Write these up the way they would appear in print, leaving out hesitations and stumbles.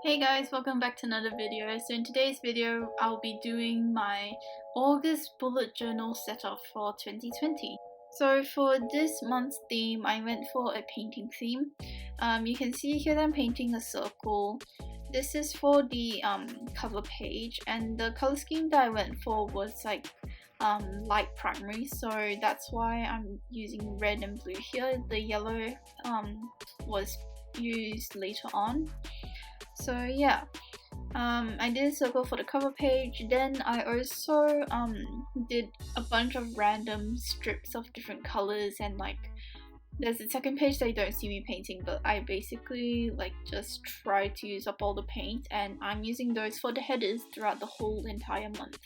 Hey guys, welcome back to another video. So in today's video, I'll be doing my August bullet journal setup for 2020. So for this month's theme, I went for a painting theme. You can see here that I'm painting a circle. This is for the cover page, and the color scheme that I went for was like light primary, so that's why I'm using red and blue here. The yellow was used later on. So yeah, I did a circle for the cover page. Then I also did a bunch of random strips of different colors, and like there's a second page that you don't see me painting, but I basically like just try to use up all the paint, and I'm using those for the headers throughout the whole entire month.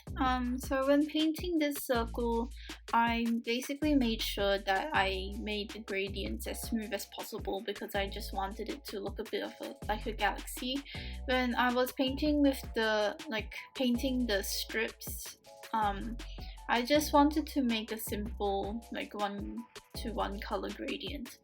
So when painting this circle, I basically made sure that I made the gradients as smooth as possible because I just wanted it to look a bit of like a galaxy. When I was painting with the painting the strips, I just wanted to make a simple like 1-to-1 color gradient.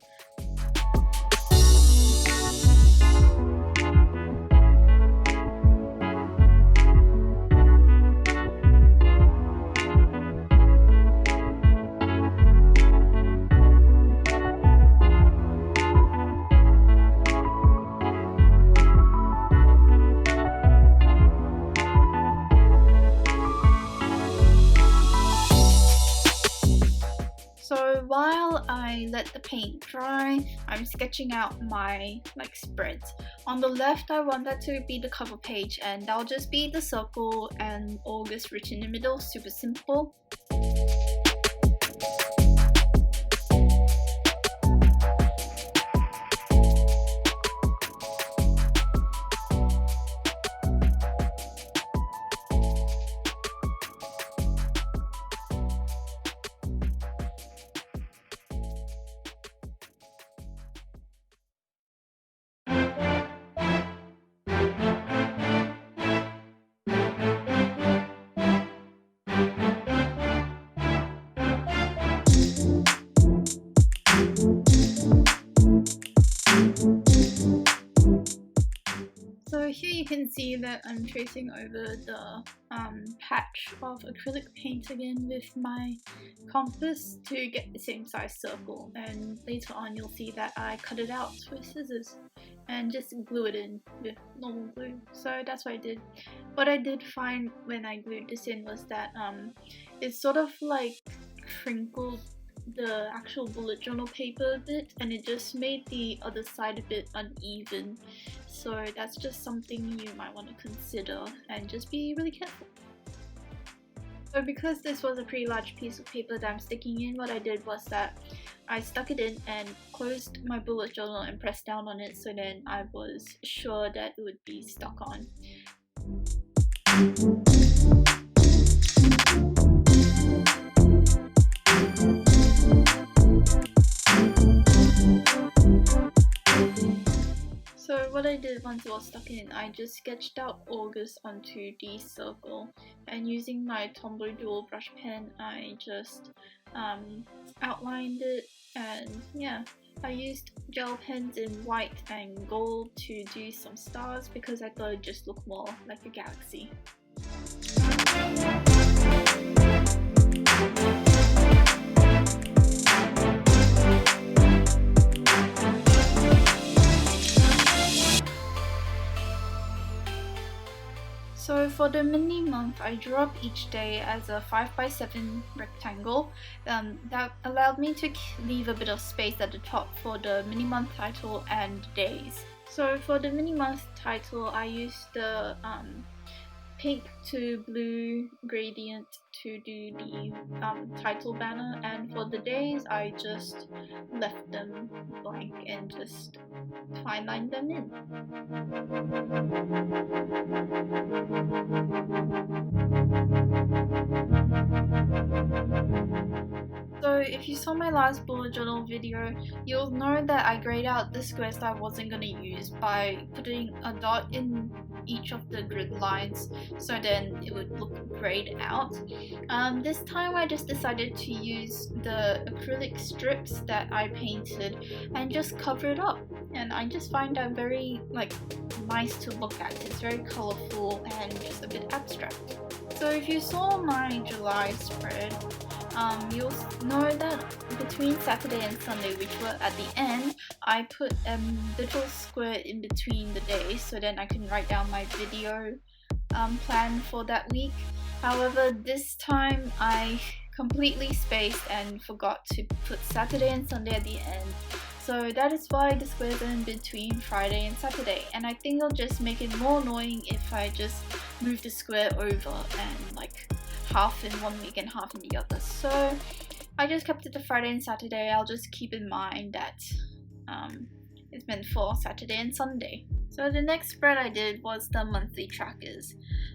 So while I let the paint dry, I'm sketching out my spreads. On the left, I want that to be the cover page, and that'll just be the circle and August written in the middle, super simple. So here you can see that I'm tracing over the patch of acrylic paint again with my compass to get the same size circle, and later on you'll see that I cut it out with scissors and just glue it in with normal glue. So that's what I did. What I did find when I glued this in was that it sort of like crinkled the actual bullet journal paper a bit, and it just made the other side a bit uneven. So that's just something you might want to consider and just be really careful. So because this was a pretty large piece of paper that I'm sticking in, what I did was that I stuck it in and closed my bullet journal and pressed down on it, so then I was sure that it would be stuck on. So what I did once it was stuck in, I just sketched out August onto the circle, and using my Tombow dual brush pen, I just outlined it. And yeah, I used gel pens in white and gold to do some stars because I thought it just looked more like a galaxy. So for the mini month, I drew up each day as a 5x7 rectangle. That allowed me to leave a bit of space at the top for the mini month title and days. So for the mini month title, I used the pink to blue gradient to do the title banner, and for the days I just left them blank and just fine lined them in. So if you saw my last bullet journal video, you'll know that I grayed out the squares that I wasn't going to use by putting a dot in each of the grid lines, so then it would look grayed out. This time I just decided to use the acrylic strips that I painted and just cover it up, and I just find that very nice to look at. It's very colorful and just a bit abstract. So if you saw my July spread, you'll know that between Saturday and Sunday, which were at the end, I put a little square in between the days so then I can write down my video plan for that week. However, this time I completely spaced and forgot to put Saturday and Sunday at the end. So that is why the squares are in between Friday and Saturday, and I think it'll just make it more annoying if I just move the square over and half in one week and half in the other. So I just kept it to Friday and Saturday. I'll just keep in mind that it's meant for Saturday and Sunday. So the next spread I did was the monthly trackers.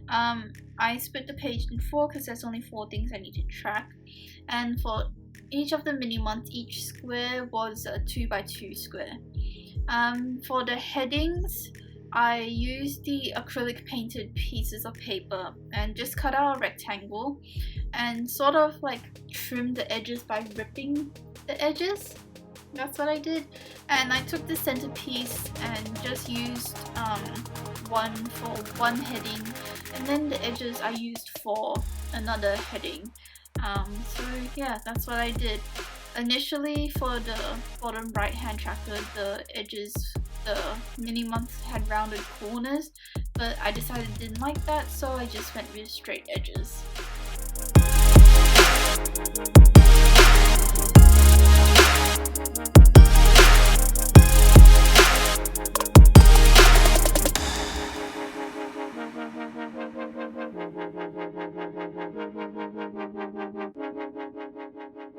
I split the page in 4 because there's only 4 things I need to track, and for each of the mini months, each square was a 2x2 square. For the headings, I used the acrylic painted pieces of paper and just cut out a rectangle and sort of trimmed the edges by ripping the edges. That's what I did. And I took the centerpiece and just used one for one heading, and then the edges I used for another heading. So yeah, that's what I did. Initially, for the bottom right hand tracker, the edges, the mini months had rounded corners, but I decided I didn't like that, so I just went with straight edges.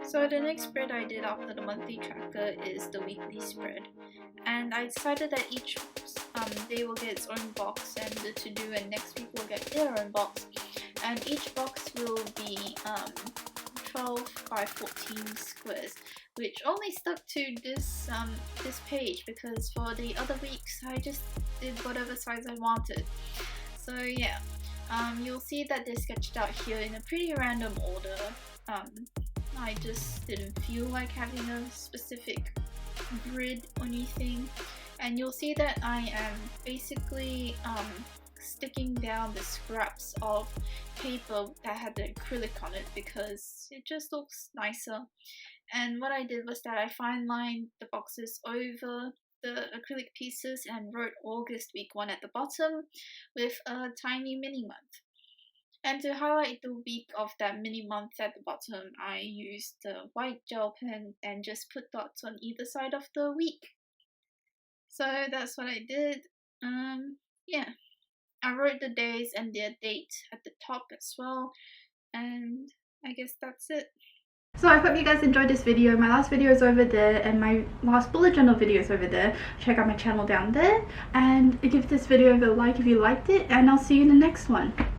So the next spread I did after the monthly tracker is the weekly spread, and I decided that each day will get its own box, and the to-do and next week will get their own box, and each box will be 12 by 14 squares, which only stuck to this page because for the other weeks I just did whatever size I wanted. So yeah, you'll see that they're sketched out here in a pretty random order. I just didn't feel like having a specific grid or anything, and you'll see that I am basically sticking down the scraps of paper that had the acrylic on it because it just looks nicer. And what I did was that I fine lined the boxes over the acrylic pieces and wrote August week 1 at the bottom with a tiny mini month. And to highlight the week of that mini month at the bottom, I used the white gel pen and just put dots on either side of the week. So that's what I did. Yeah, I wrote the days and their date at the top as well, and I guess that's it. So I hope you guys enjoyed this video. My last video is over there and my last bullet journal video is over there. Check out my channel down there and give this video a like if you liked it, and I'll see you in the next one.